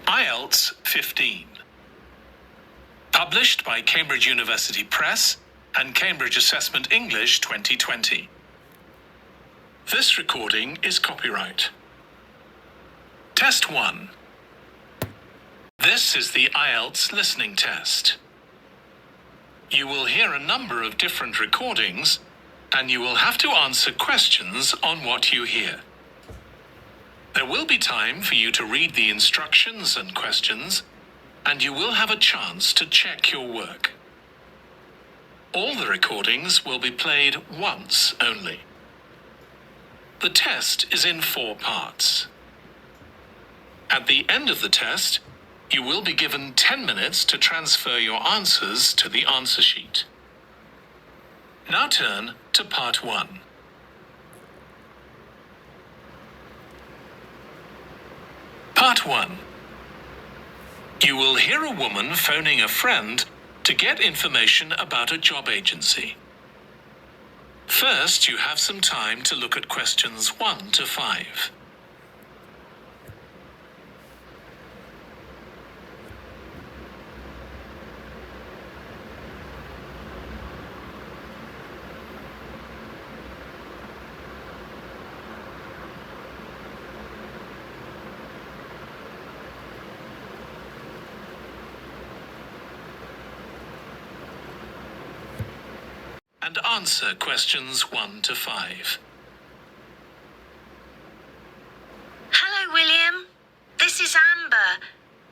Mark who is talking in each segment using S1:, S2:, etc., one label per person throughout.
S1: Ielts 15. Published by Cambridge University Press and Cambridge Assessment English 2020. This recording is copyright. Test 1. This is the Ielts Listening test. You will hear a number of different recordings, and you will have to answer questions on what you hear. There will be time for you to read the instructions and questions, and you will have a chance to check your work. All the recordings will be played once only. The test is in 4 parts. At the end of the test, you will be given 10 minutes to transfer your answers to the answer sheet. Now turn to part 1. Part 1. You will hear a woman phoning a friend to get information about a job agency. First, you have some time to look at questions 1 to 5. And answer questions 1 to 5.
S2: Hello, William. This is Amber.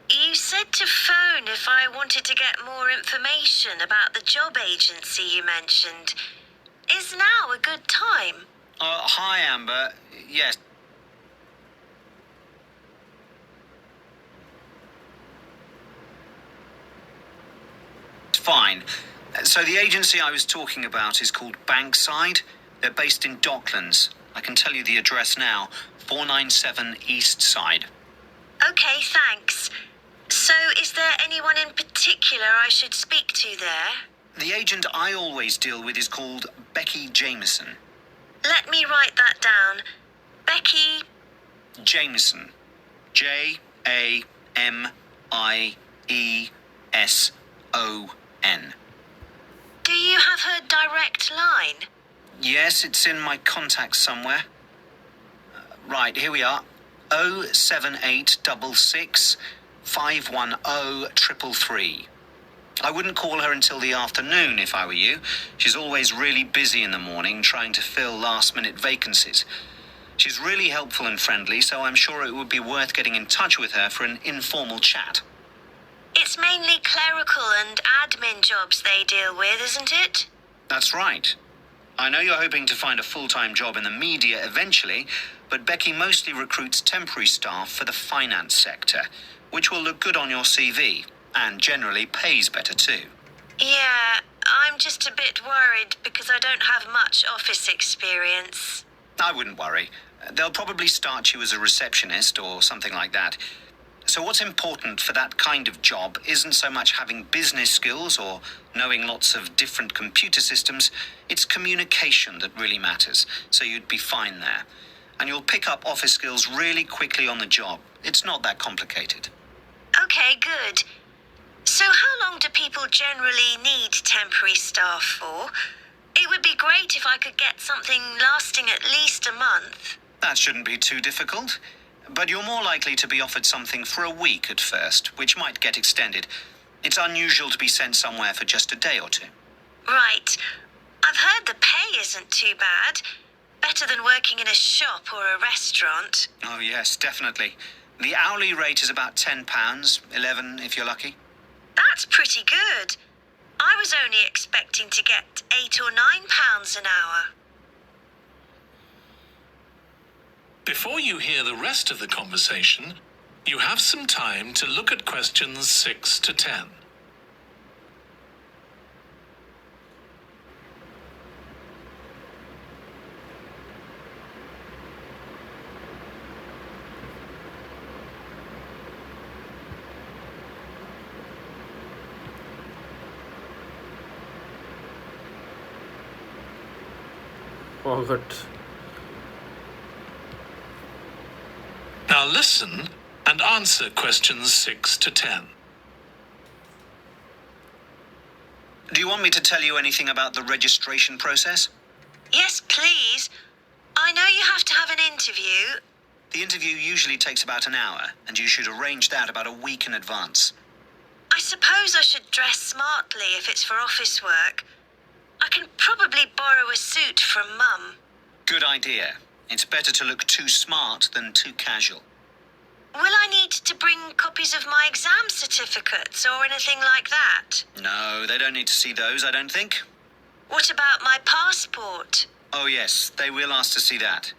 S2: You said to phone if I wanted to get more information about the job agency you mentioned. Is now a good time?
S3: Hi, Amber. Yes. Fine. So the agency I was talking about is called Bankside. They're based in Docklands. I can tell you the address now. 497 East Side.
S2: Okay, thanks. So is there anyone in particular I should speak to there?
S3: The agent I always deal with is called Becky Jameson.
S2: Let me write that down. Becky...
S3: Jameson. Jameson.
S2: Do you have her direct line?
S3: Yes, it's in my contacts somewhere. Right, here we are. 07866 510 333. I wouldn't call her until the afternoon if I were you. She's always really busy in the morning trying to fill last-minute vacancies. She's really helpful and friendly, so I'm sure it would be worth getting in touch with her for an informal chat.
S2: It's mainly clerical and admin jobs they deal with, isn't it?
S3: That's right. I know you're hoping to find a full-time job in the media eventually, but Becky mostly recruits temporary staff for the finance sector, which will look good on your CV, and generally pays better too.
S2: Yeah, I'm just a bit worried because I don't have much office experience.
S3: I wouldn't worry. They'll probably start you as a receptionist or something like that. So what's important for that kind of job isn't so much having business skills or knowing lots of different computer systems. It's communication that really matters, so you'd be fine there. And you'll pick up office skills really quickly on the job. It's not that complicated.
S2: Okay, good. So how long do people generally need temporary staff for? It would be great if I could get something lasting at least a month.
S3: That shouldn't be too difficult. But you're more likely to be offered something for a week at first, which might get extended. It's unusual to be sent somewhere for just a day or two.
S2: Right. I've heard the pay isn't too bad. Better than working in a shop or a restaurant.
S3: Oh, yes, definitely. The hourly rate is about £10, 11 if you're lucky.
S2: That's pretty good. I was only expecting to get £8 or £9 an hour.
S1: Before you hear the rest of the conversation, you have some time to look at questions 6 to 10.
S4: Forgot.
S1: Now listen and answer questions 6 to 10.
S3: Do you want me to tell you anything about the registration process?
S2: Yes, please. I know you have to have an interview.
S3: The interview usually takes about an hour, and you should arrange that about a week in advance.
S2: I suppose I should dress smartly if it's for office work. I can probably borrow a suit from Mum.
S3: Good idea. It's better to look too smart than too casual.
S2: Will I need to bring copies of my exam certificates or anything like that?
S3: No, they don't need to see those, I don't think.
S2: What about my passport?
S3: Oh yes, they will ask to see that.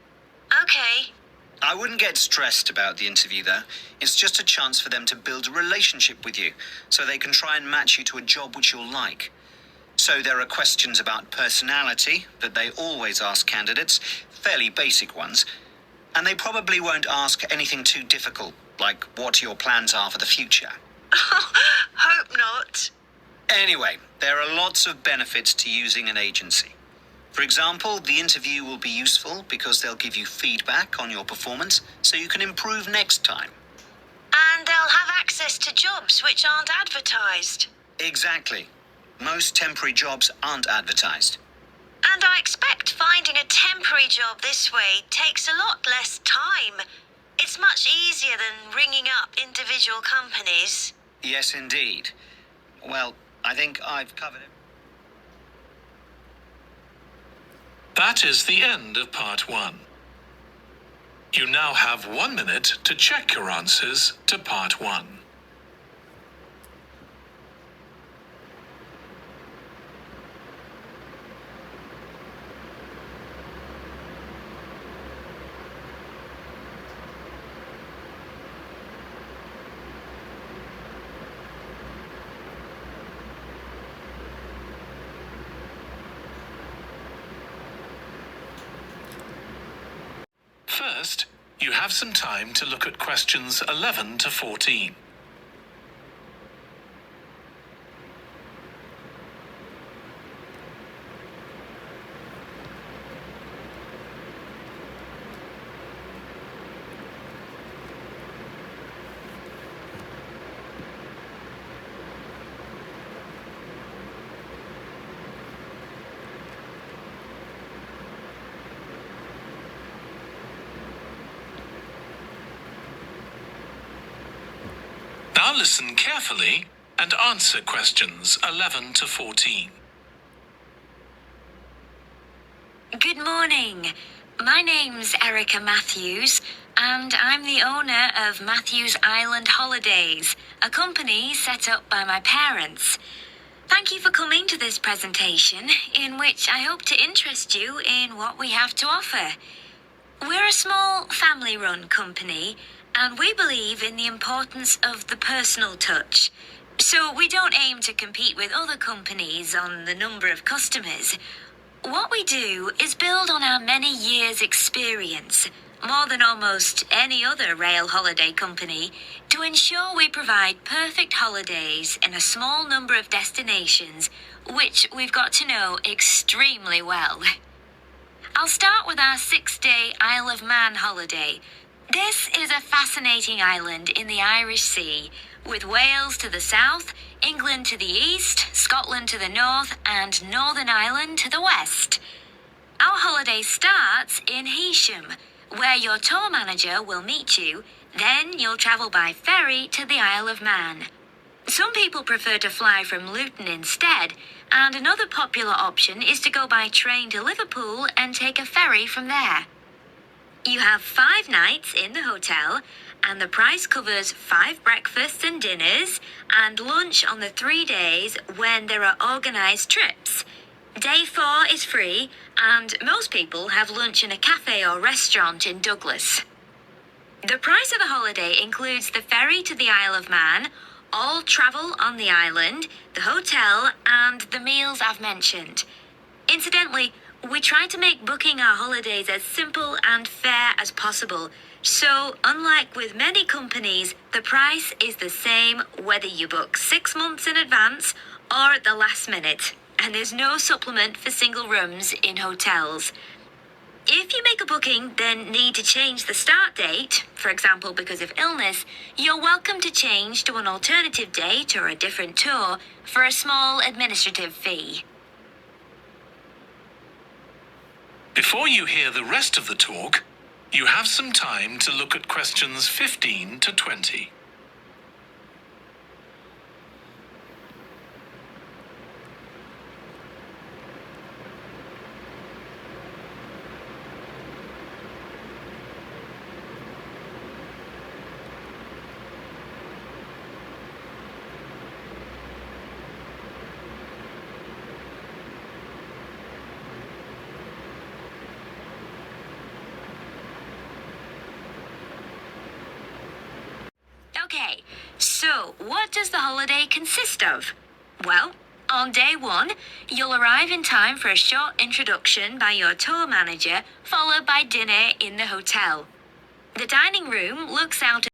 S2: Okay.
S3: I wouldn't get stressed about the interview, though. It's just a chance for them to build a relationship with you, so they can try and match you to a job which you'll like. So there are questions about personality that they always ask candidates, fairly basic ones. And they probably won't ask anything too difficult, like what your plans are for the future.
S2: Hope not.
S3: Anyway, there are lots of benefits to using an agency. For example, the interview will be useful because they'll give you feedback on your performance so you can improve next time.
S2: And they'll have access to jobs which aren't advertised.
S3: Exactly. Most temporary jobs aren't advertised.
S2: And I expect finding a temporary job this way takes a lot less time. It's much easier than ringing up individual companies.
S3: Yes, indeed. Well, I think I've covered it.
S1: That is the end of part 1. You now have 1 minute to check your answers to part 1. First, you have some time to look at questions 11 to 14. Now listen carefully and answer questions 11 to 14.
S4: Good morning. My name's Erica Matthews, and I'm the owner of Matthews Island Holidays, a company set up by my parents. Thank you for coming to this presentation, in which I hope to interest you in what we have to offer. We're a small family-run company, and we believe in the importance of the personal touch. So we don't aim to compete with other companies on the number of customers. What we do is build on our many years' experience, more than almost any other rail holiday company, to ensure we provide perfect holidays in a small number of destinations, which we've got to know extremely well. I'll start with our 6-day Isle of Man holiday. This is a fascinating island in the Irish Sea, with Wales to the south, England to the east, Scotland to the north, and Northern Ireland to the west. Our holiday starts in Heysham, where your tour manager will meet you. Then you'll travel by ferry to the Isle of Man. Some people prefer to fly from Luton instead, and another popular option is to go by train to Liverpool and take a ferry from there. You have 5 nights in the hotel, and the price covers 5 breakfasts and dinners, and lunch on the 3 days when there are organised trips. Day 4 is free, and most people have lunch in a cafe or restaurant in Douglas. The price of the holiday includes the ferry to the Isle of Man, all travel on the island, the hotel, and the meals I've mentioned. Incidentally, we try to make booking our holidays as simple and fair as possible. So, unlike with many companies, the price is the same whether you book 6 months in advance or at the last minute. And there's no supplement for single rooms in hotels. If you make a booking, then need to change the start date, for example because of illness, you're welcome to change to an alternative date or a different tour for a small administrative fee.
S1: Before you hear the rest of the talk, you have some time to look at questions 15 to 20.
S4: Okay, so what does the holiday consist of? Well, on day 1, you'll arrive in time for a short introduction by your tour manager, followed by dinner in the hotel. The dining room looks out